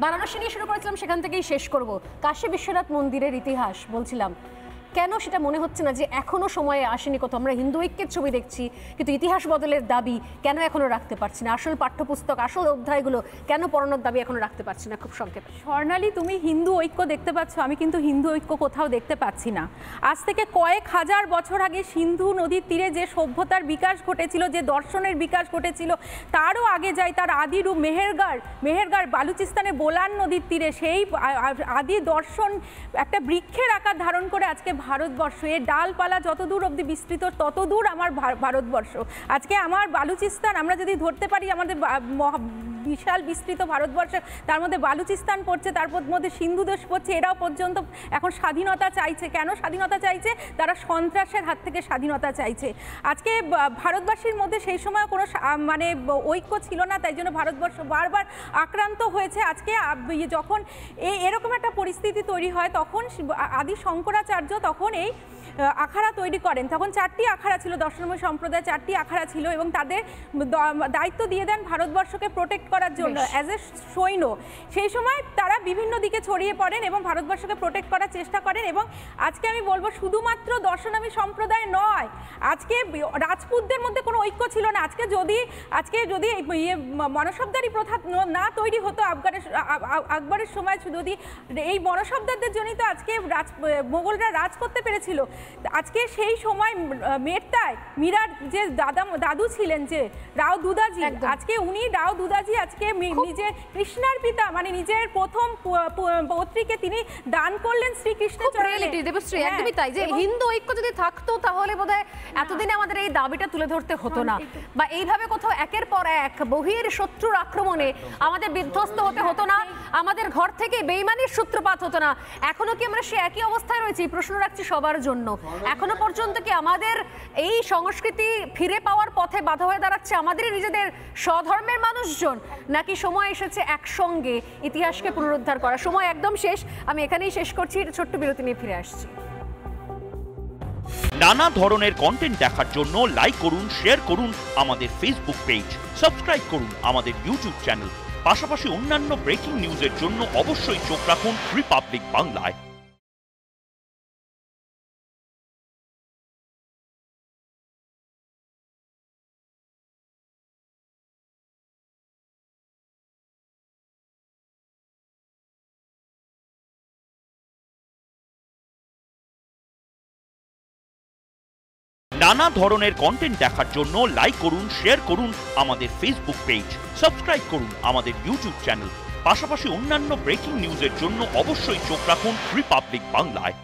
বারাণসী নিয়ে শুরু করেছিলাম, সেখান থেকেই শেষ করব। কাশী বিশ্বনাথ মন্দিরের ইতিহাস বলছিলাম, কেন সেটা মনে হচ্ছে না যে এখনো সময়ে আসেনি কোথাও? আমরা হিন্দু ঐক্যের ছবি দেখছি, কিন্তু ইতিহাস বদলের দাবি কেন এখনো রাখতে পারছি না? আসল পাঠ্যপুস্তক, আসল অধ্যায়গুলো কেন পড়ানোর দাবি এখনো রাখতে পারছি না? খুব সংক্ষেপে। স্বর্ণালী, তুমি হিন্দু ঐক্য দেখতে পাচ্ছ, আমি কিন্তু হিন্দু ঐক্য কোথাও দেখতে পাচ্ছি না। আজ থেকে কয়েক হাজার বছর আগে সিন্ধু নদীর তীরে যে সভ্যতার বিকাশ ঘটেছিল, যে দর্শনের বিকাশ ঘটেছিল, তারও আগে যায় তার আদি রূপ মেহেরগড় বালুচিস্তানের বোলান নদীর তীরে। সেই আদি দর্শন একটা বৃক্ষের আকার ধারণ করে আজকে ভারতবর্ষ। এর ডালপালা যতদূর অবধি বিস্তৃত ততদূর আমার ভারতবর্ষ। আজকে আমার বালুচিস্তান আমরা যদি ধরতে পারি, আমাদের বিশাল বিস্তৃত ভারতবর্ষে তার মধ্যে বালুচিস্তান পড়ছে, তার মধ্যে সিন্ধু দেশ পড়ছে। এরাও পর্যন্ত এখন স্বাধীনতা চাইছে। কেন স্বাধীনতা চাইছে? তারা সন্ত্রাসের হাত থেকে স্বাধীনতা চাইছে। আজকে ভারতবাসীর মধ্যে সেই সময় কোনো মানে ঐক্য ছিল না, তাই জন্য ভারতবর্ষ বারবার আক্রান্ত হয়েছে। আজকে যখন এরকম একটা পরিস্থিতি তৈরি হয়, তখন আদি শঙ্করাচার্য তখন এই আখাড়া তৈরি করেন। তখন 4টি আখাড়া ছিল, দর্শনময় সম্প্রদায় 4টি আখাড়া ছিল, এবং তাদের দায়িত্ব দিয়ে দেন ভারতবর্ষকে প্রোটেক্ট করার জন্য অ্যাজ এ সৈন্য। সেই সময় তারা বিভিন্ন দিকে ছড়িয়ে পড়েন এবং ভারতবর্ষকে প্রোটেক্ট করার চেষ্টা করেন। এবং আজকে আমি বলবো, শুধুমাত্র দর্শনামী সম্প্রদায় নয়, আজকে রাজপুতদের মধ্যে কোনো ঐক্য ছিল না। আজকে যদি মনসবদারি প্রথা না তৈরি হতো আকবরের সময়, যদি এই মনসবদারদের জন্যই তো আজকে মোগলরা রাজ করতে পেরেছিল। আজকে সেই সময় মেরতায় মীরার যে দাদু ছিলেন, যে রাও দুদাজি, আজকে উনি রাও দুদাজি আজকে নিজে কৃষ্ণার পিতা, মানে নিজের প্রথম পত্রীকে তিনি দান করলেন শ্রীকৃষ্ণের চরণে। দেবশ্রী, একদমই তাই। যে হিন্দু ঐক্য যদি থাকতো তাহলে বোধহয় এতদিনে আমাদের এই দাবিটা তুলে ধরতে হতো না, বা এইভাবে কোথাও একের পর এক বহির শত্রুর আক্রমণে আমাদের বিধ্বস্ত হতে হতো না, আমাদের ঘর থেকে বেইমানির সূত্রপাত হতো না। এখনো কি আমরা সে একই অবস্থায় রয়েছি? প্রশ্ন রাখছি সবার জন্য। এখনো পর্যন্ত কি আমাদের এই সংস্কৃতি ফিরে পাওয়ার পথে বাধা হয়ে দাঁড়াচ্ছে আমাদের নিজেদের স্বধর্মের মানুষজন, নাকি সময় এসেছে একসঙ্গে ইতিহাসকে পুনরুদ্ধার করা? সময় একদম শেষ, আমি এখানেই শেষ করছি। ছোট্ট বিরতি নিয়ে ফিরে আসছি। নানা ধরনের কন্টেন্ট দেখার জন্য লাইক করুন, শেয়ার করুন আমাদের ফেসবুক পেজ, সাবস্ক্রাইব করুন আমাদের ইউটিউব চ্যানেল। পাশাপাশি অন্যান্য ব্রেকিং নিউজের জন্য অবশ্যই চোখ রাখুন রিপাবলিক বাংলায়। নানা ধরনের কন্টেন্ট দেখার জন্য লাইক করুন, শেয়ার করুন আমাদের ফেসবুক পেজ, সাবস্ক্রাইব করুন আমাদের ইউটিউব চ্যানেল। পাশাপাশি অন্যান্য ব্রেকিং নিউজের জন্য অবশ্যই চোখ রাখুন রিপাবলিক বাংলায়।